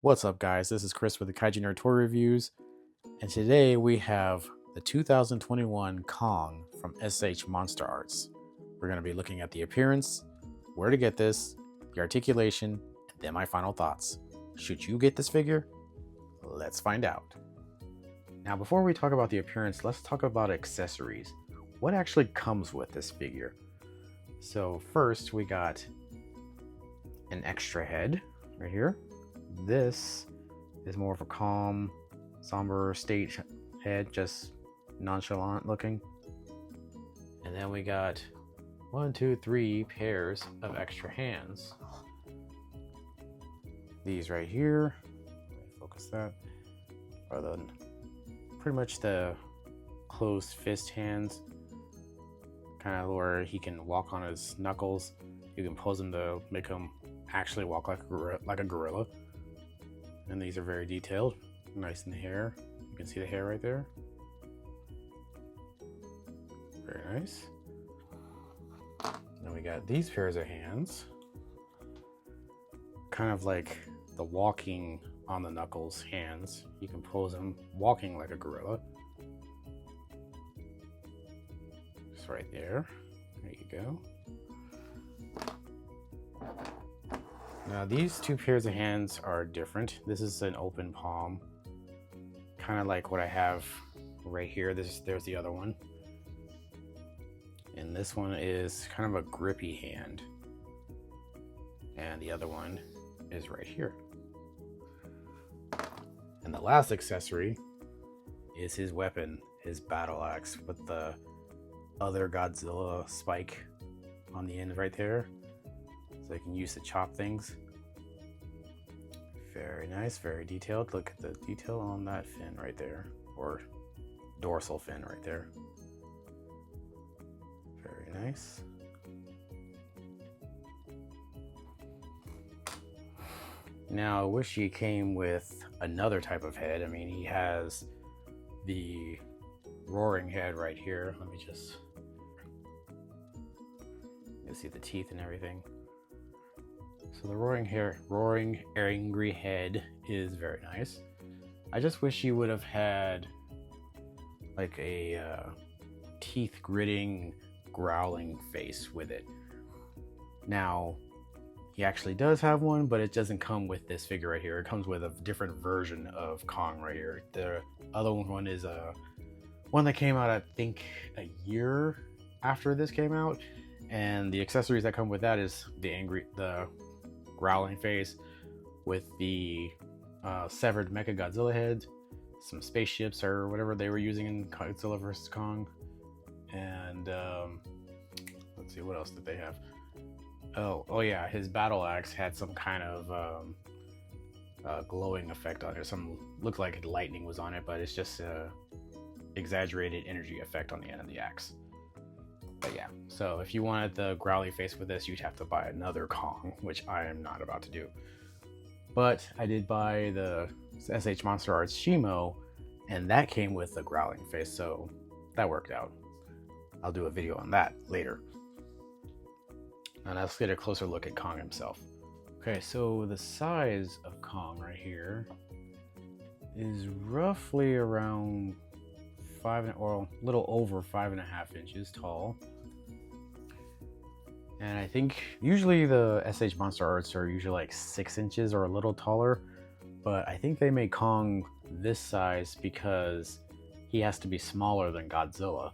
What's up, guys? This is Chris with the TheKaijuNerd-Toy reviews, and today we have the 2021 Kong from SH Monsterarts. We're going to be looking at the appearance, where to get this, the articulation, and then my final thoughts. Should you get this figure? Let's find out. Now, before we talk about the appearance, let's talk about accessories. What actually comes with this figure? So first, we got an extra head right here. This is more of a calm, somber state head, just nonchalant looking. And then we got 1, 2, 3 pairs of extra hands. These right here, focus that, are the pretty much the closed fist hands, kind of where he can walk on his knuckles. You can pose him to make him actually walk like a gorilla. And these are very detailed, nice in the hair. You can see the hair right there. Very nice. Then we got these pairs of hands, kind of like the walking on the knuckles hands. You can pose them walking like a gorilla. Just right there. There you go. Now these two pairs of hands are different. This is an open palm, kind of like what I have right here. There's the other one. And this one is kind of a grippy hand. And the other one is right here. And the last accessory is his weapon, his battle axe with the other Godzilla spike on the end right there. So I can use to chop things. Very nice, very detailed. Look at the detail on that fin right there, or dorsal fin right there. Very nice. Now I wish he came with another type of head. I mean, he has the roaring head right here. Let me just, you see the teeth and everything. So the roaring angry head is very nice. I just wish he would have had like a teeth gritting, growling face with it. Now, he actually does have one, but it doesn't come with this figure right here. It comes with a different version of Kong right here. The other one is one that came out, I think, a year after this came out. And the accessories that come with that is the growling face with the severed Mecha Godzilla head, some spaceships or whatever they were using in Godzilla vs. Kong, and let's see, what else did they have? Oh yeah, his battle axe had some kind of glowing effect on it. Looked like lightning was on it, but it's just exaggerated energy effect on the end of the axe. But yeah, so if you wanted the growly face with this, you'd have to buy another Kong, which I am not about to do. But I did buy the SH Monsterarts Shimo, and that came with the growling face, so that worked out. I'll do a video on that later. Now let's get a closer look at Kong himself. Okay, so the size of Kong right here is roughly around or a little over 5.5 inches tall. And I think usually the SH Monsterarts are usually like 6 inches or a little taller, but I think they made Kong this size because he has to be smaller than Godzilla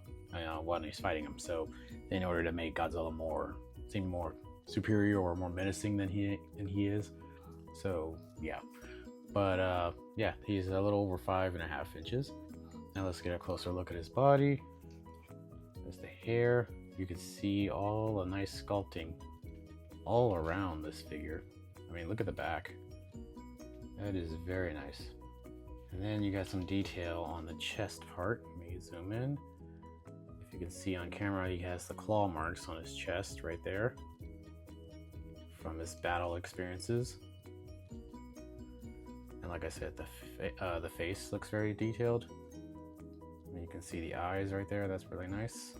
when he's fighting him. So in order to make Godzilla seem more superior or more menacing than he is. So yeah, but yeah, he's a little over 5.5 inches. Now let's get a closer look at his body. There's the hair. You can see all the nice sculpting all around this figure. I mean, look at the back. That is very nice. And then you got some detail on the chest part. Let me zoom in. If you can see on camera, he has the claw marks on his chest right there from his battle experiences. And like I said, the face looks very detailed. And you can see the eyes right there. That's really nice.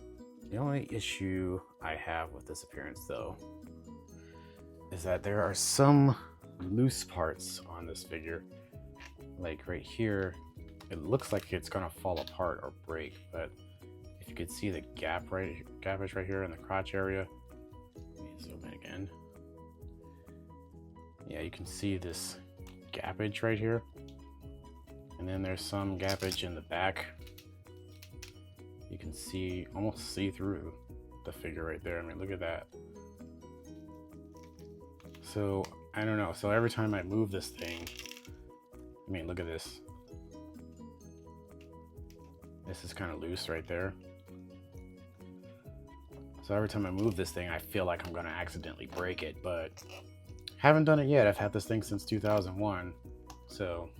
The only issue I have with this appearance, though, is that there are some loose parts on this figure. Like right here, it looks like it's gonna fall apart or break, but if you could see the gapage right here in the crotch area. Let me zoom in again. Yeah, you can see this gapage right here. And then there's some gapage in the back. You can see, almost see through the figure right there. I mean, look at that. So, I don't know. So every time I move this thing, I mean, look at this. This is kind of loose right there. So every time I move this thing, I feel like I'm gonna accidentally break it, but haven't done it yet. I've had this thing since 2001, so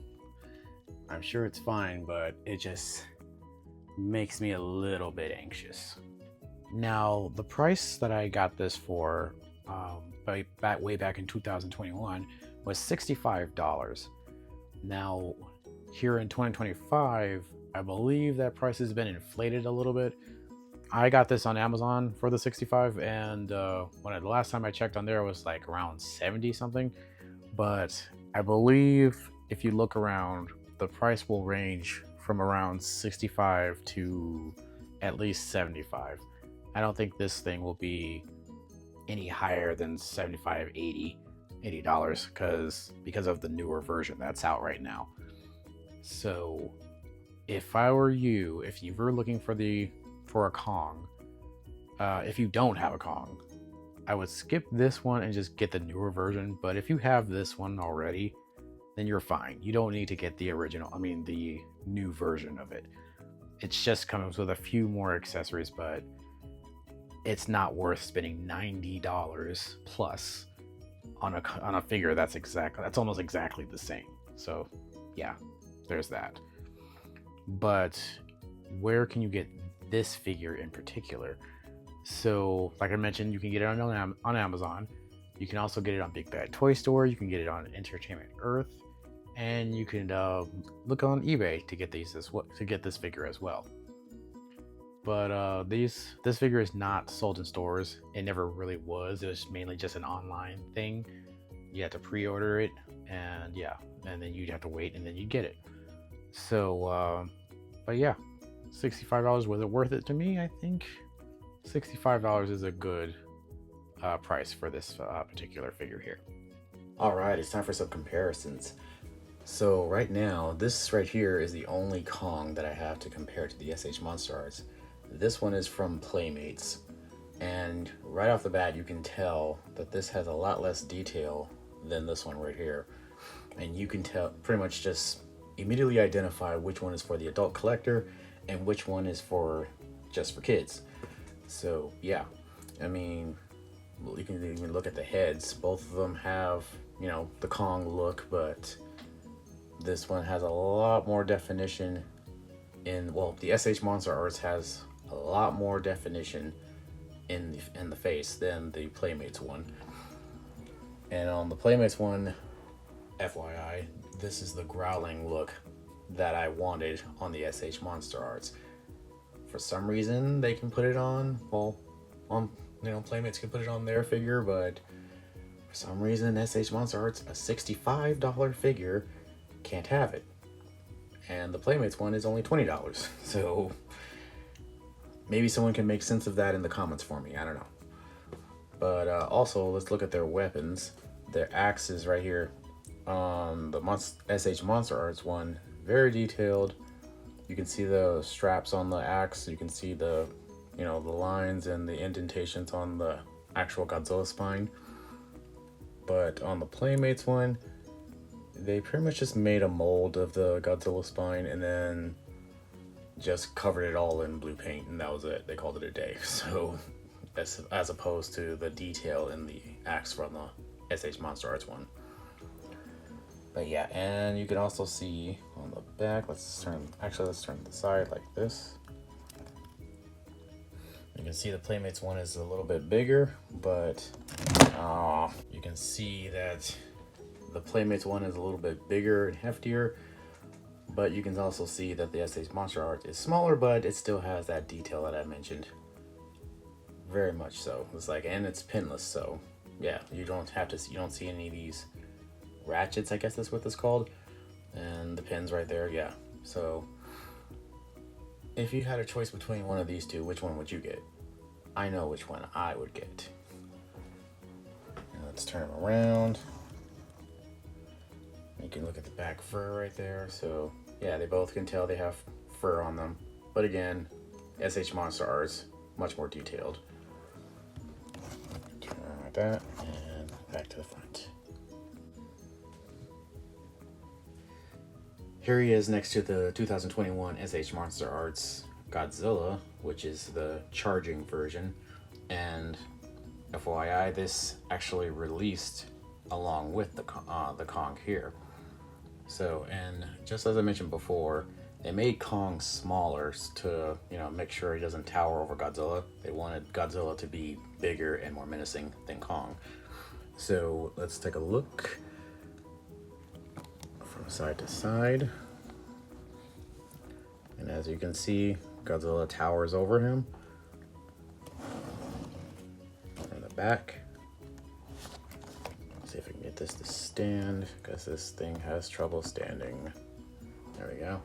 I'm sure it's fine, but it just makes me a little bit anxious. Now, the price that I got this for way back in 2021 was $65. Now, here in 2025, I believe that price has been inflated a little bit. I got this on Amazon for the 65, and the last time I checked on there, it was like around 70 something. But I believe if you look around, the price will range from around 65 to at least 75. I don't think this thing will be any higher than 75, $80 because of the newer version that's out right now. So if I were you, if you were looking for a Kong, if you don't have a Kong, I would skip this one and just get the newer version. But if you have this one already, then you're fine. You don't need to get the original, the new version of it. It just comes with a few more accessories, but it's not worth spending $90 plus on a figure that's almost exactly the same. So yeah, there's that. But where can you get this figure in particular? So like I mentioned, you can get it on Amazon. You can also get it on Bigbadtoystore. You can get it on Entertainmentearth, and you can look on eBay to get this figure as well. But this figure is not sold in stores. It never really was. It was mainly just an online thing. You had to pre-order it, and yeah, and then you'd have to wait, and then you'd get it. So, but yeah, $65, was it worth it to me? I think $65 is a good price for this particular figure here. All right, it's time for some comparisons. So right now, this right here is the only Kong that I have to compare to the SH Monsterarts. This one is from Playmates, and right off the bat you can tell that this has a lot less detail than this one right here, and you can tell pretty much just immediately identify which one is for the adult collector and which one is just for kids. So yeah, I mean, you can even look at the heads. Both of them have, the Kong look, but this one has a lot more definition the SH Monsterarts has a lot more definition in the face than the Playmates one. And on the Playmates one, FYI, this is the growling look that I wanted on the SH Monsterarts. For some reason, they can put it on, Playmates can put it on their figure, but for some reason, SH Monsterarts, a $65 figure, can't have it. And the Playmates one is only $20. So maybe someone can make sense of that in the comments for me. I don't know. But also, let's look at their weapons. Their axes right here on the SH Monsterarts one, very detailed. You can see the straps on the axe. You can see the lines and the indentations on the actual Godzilla spine. But on the Playmates one, they pretty much just made a mold of the Godzilla spine and then just covered it all in blue paint, and that was it. They called it a day. So as opposed to the detail in the axe from the SH Monsterarts one. But yeah, and you can also see on the back, let's turn to the side like this. You can see the Playmates one is a little bit bigger, but you can see that the Playmates one is a little bit bigger and heftier, but you can also see that the SH Monsterarts is smaller, but it still has that detail that I mentioned. Very much so. It's like, and it's pinless, so yeah, you don't see any of these ratchets, I guess that's what it's called. And the pins right there, yeah. So if you had a choice between one of these two, which one would you get? I know which one I would get. And let's turn them around. You can look at the back fur right there. So yeah, they both can tell they have fur on them. But again, SH Monsterarts, much more detailed. Turn around like that, and back to the front. Here he is next to the 2021 SH Monsterarts Godzilla, which is the charging version. And FYI, this actually released along with the Kong here. So, and just as I mentioned before, they made Kong smaller to, you know, make sure he doesn't tower over Godzilla. They wanted Godzilla to be bigger and more menacing than Kong. So let's take a look from side to side. And as you can see, Godzilla towers over him. From the back. See if we can get this to stand, because this thing has trouble standing. There we go.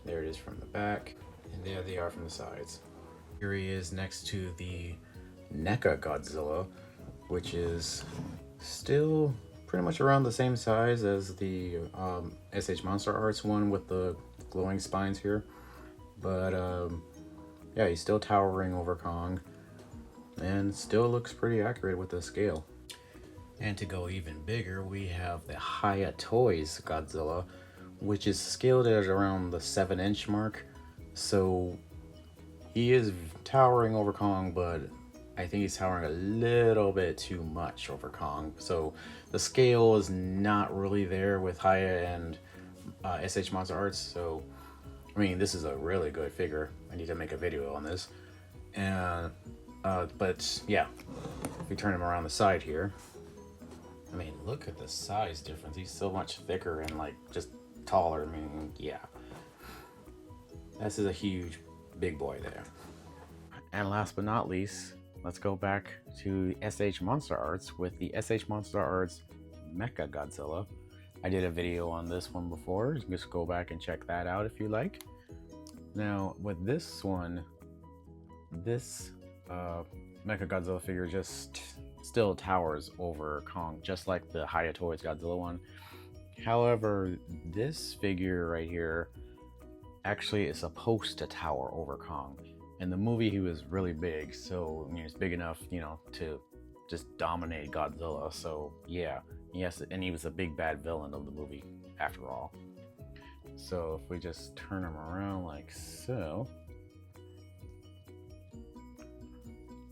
There it is from the back, and there they are from the sides. Here he is next to the NECA Godzilla, which is still pretty much around the same size as the SH Monsterarts one with the glowing spines here. But yeah, he's still towering over Kong, and still looks pretty accurate with the scale. And to go even bigger, we have the TheKaijuNerd-Toy's Godzilla, which is scaled at around the 7-inch mark. So he is towering over Kong, but I think he's towering a little bit too much over Kong. So the scale is not really there with Haya and SH Monsterarts. So, I mean, this is a really good figure. I need to make a video on this. And, but yeah, if we turn him around the side here, I mean, look at the size difference. He's so much thicker and like just taller. I mean, yeah. This is a huge, big boy there. And last but not least, let's go back to SH Monsterarts with the SH Monsterarts Mecha Godzilla. I did a video on this one before. You can just go back and check that out if you like. Now, with this one, this Mecha Godzilla figure just still towers over Kong, just like the TheKaijuNerd-Toy's Godzilla one. However, this figure right here actually is supposed to tower over Kong. In the movie, he was really big, so I mean, he's big enough, you know, to just dominate Godzilla. So yeah, yes, and he was a big bad villain of the movie after all. So if we just turn him around like so,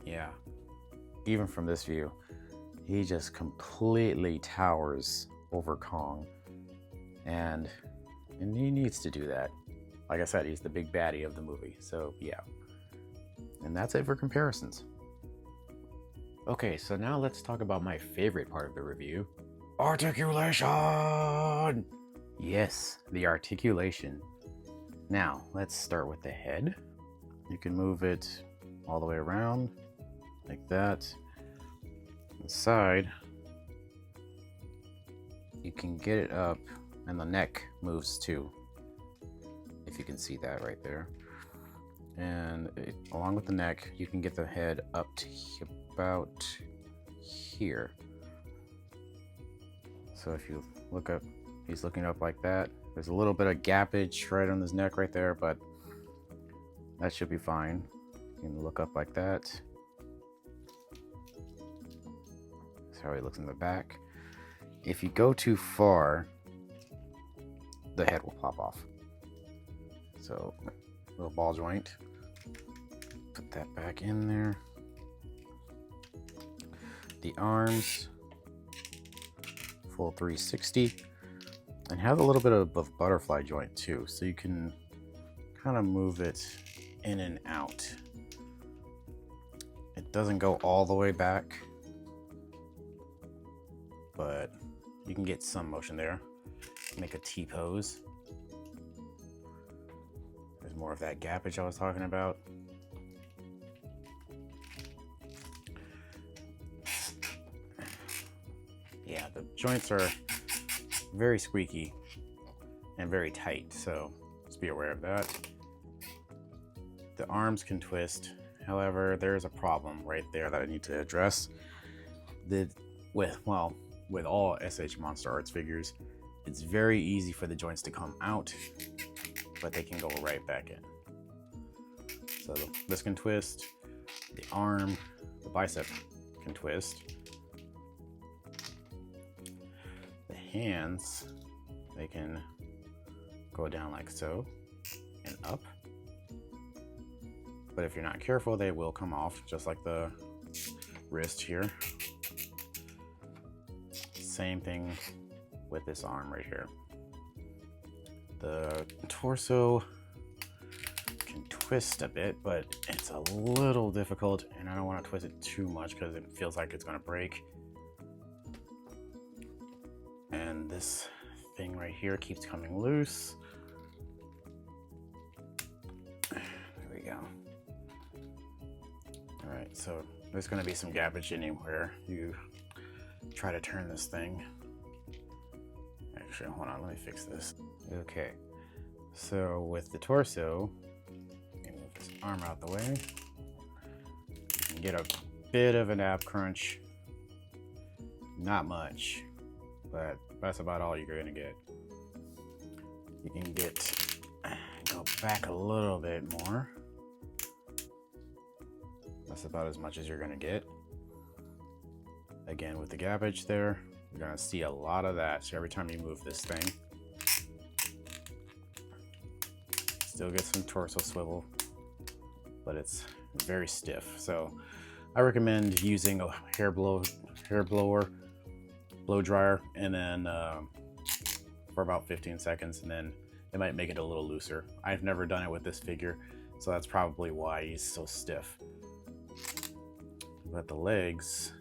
yeah. Even from this view, he just completely towers over Kong, and he needs to do that. Like I said, he's the big baddie of the movie, so yeah. And that's it for comparisons. Okay, so now let's talk about my favorite part of the review. Articulation! Yes, the articulation. Now, let's start with the head. You can move it all the way around, like that. The side, you can get it up, and the neck moves too, if you can see that right there. And along with the neck, you can get the head up to about here. So if you look up, he's looking up like that. There's a little bit of gappage right on his neck right there, but that should be fine. You can look up like that. That's how he looks in the back. If you go too far, the head will pop off. So, little ball joint. Put that back in there. The arms, full 360. And have a little bit of butterfly joint too, so you can kind of move it in and out. It doesn't go all the way back, but you can get some motion there. Make a T-pose. There's more of that gappage I was talking about. Yeah, the joints are very squeaky and very tight, so just be aware of that. The arms can twist. However, there's a problem right there that I need to address. With all SH Monsterarts figures, it's very easy for the joints to come out, but they can go right back in. So this can twist, the arm, the bicep can twist. The hands, they can go down like so and up. But if you're not careful, they will come off, just like the wrist here. Same thing with this arm right here. The torso can twist a bit, but it's a little difficult, and I don't want to twist it too much because it feels like it's going to break. And this thing right here keeps coming loose. There we go. All right, so there's going to be some gappage anywhere you try to turn this thing. Actually, hold on, let me fix this. Okay, so with the torso, let me move this arm out the way. You can get a bit of an ab crunch. Not much, but that's about all you're gonna get. You can go back a little bit more. That's about as much as you're gonna get. Again, with the gappage there, you're gonna see a lot of that. So every time you move this thing, still get some torso swivel, but it's very stiff. So I recommend using a hair blower, blow dryer, and then for about 15 seconds, and then it might make it a little looser. I've never done it with this figure, so that's probably why he's so stiff. But the legs,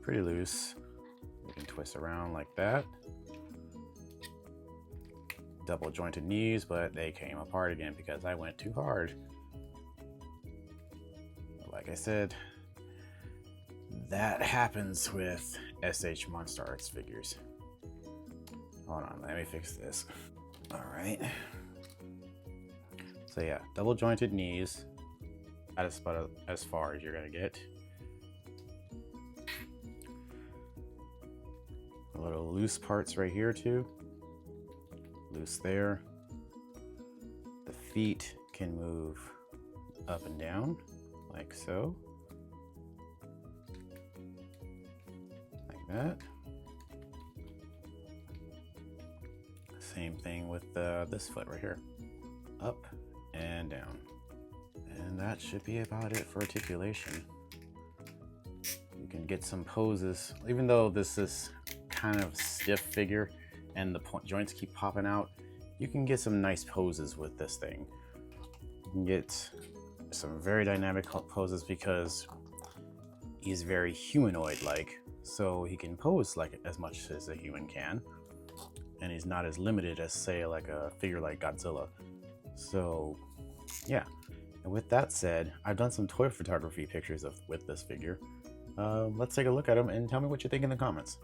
pretty loose. You can twist around like that. Double jointed knees, but they came apart again because I went too hard. Like I said, that happens with SH Monsterarts figures. Hold on, let me fix this. All right. So yeah, double jointed knees. That's about as far as you're gonna get. A little loose parts right here too. Loose there. The feet can move up and down like so. Like that. Same thing with this foot right here. Up and down. And that should be about it for articulation. You can get some poses, even though this is kind of stiff figure and the joints keep popping out, you can get some nice poses with this thing. You can get some very dynamic poses because he's very humanoid-like, so he can pose like as much as a human can, and he's not as limited as, say, like a figure like Godzilla. So yeah. And with that said, I've done some toy photography pictures with this figure. Let's take a look at them and tell me what you think in the comments.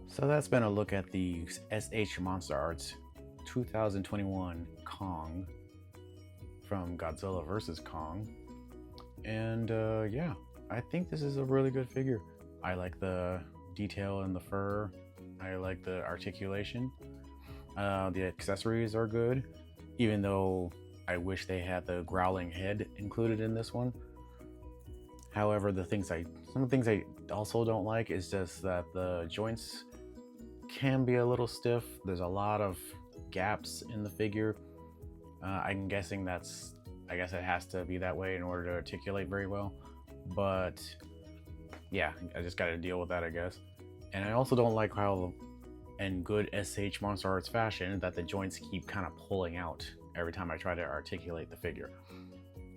So that's been a look at the SH Monsterarts 2021 Kong from Godzilla vs. Kong. And yeah, I think this is a really good figure. I like the detail in the fur. I like the articulation. The accessories are good, even though I wish they had the growling head included in this one. However, some of the things I also don't like is just that the joints can be a little stiff. There's a lot of gaps in the figure. I'm guessing I guess it has to be that way in order to articulate very well. But yeah, I just got to deal with that, I guess. And I also don't like how, in good SH Monsterarts fashion, that the joints keep kind of pulling out every time I try to articulate the figure.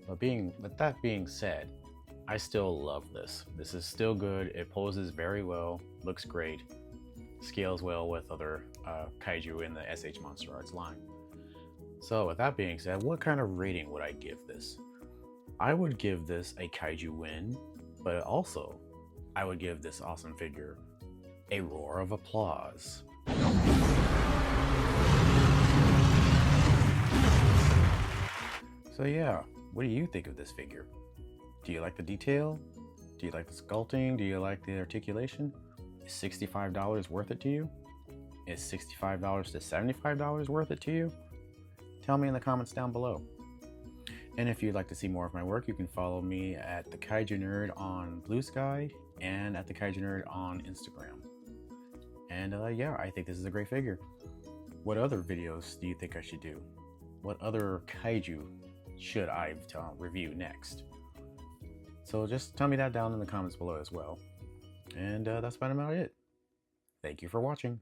But with that being said, I still love this. This is still good. It poses very well, looks great, scales well with other kaiju in the SH Monsterarts line. So with that being said, what kind of rating would I give this? I would give this a kaiju win, but also I would give this awesome figure a roar of applause. So yeah, what do you think of this figure? Do you like the detail? Do you like the sculpting? Do you like the articulation? Is $65 worth it to you? Is $65 to $75 worth it to you? Tell me in the comments down below. And if you'd like to see more of my work, you can follow me at TheKaijuNerd on Blue Sky and at TheKaijuNerd on Instagram. And yeah, I think this is a great figure. What other videos do you think I should do? What other kaiju should I review next? So just tell me that down in the comments below as well. And that's about it. Thank you for watching.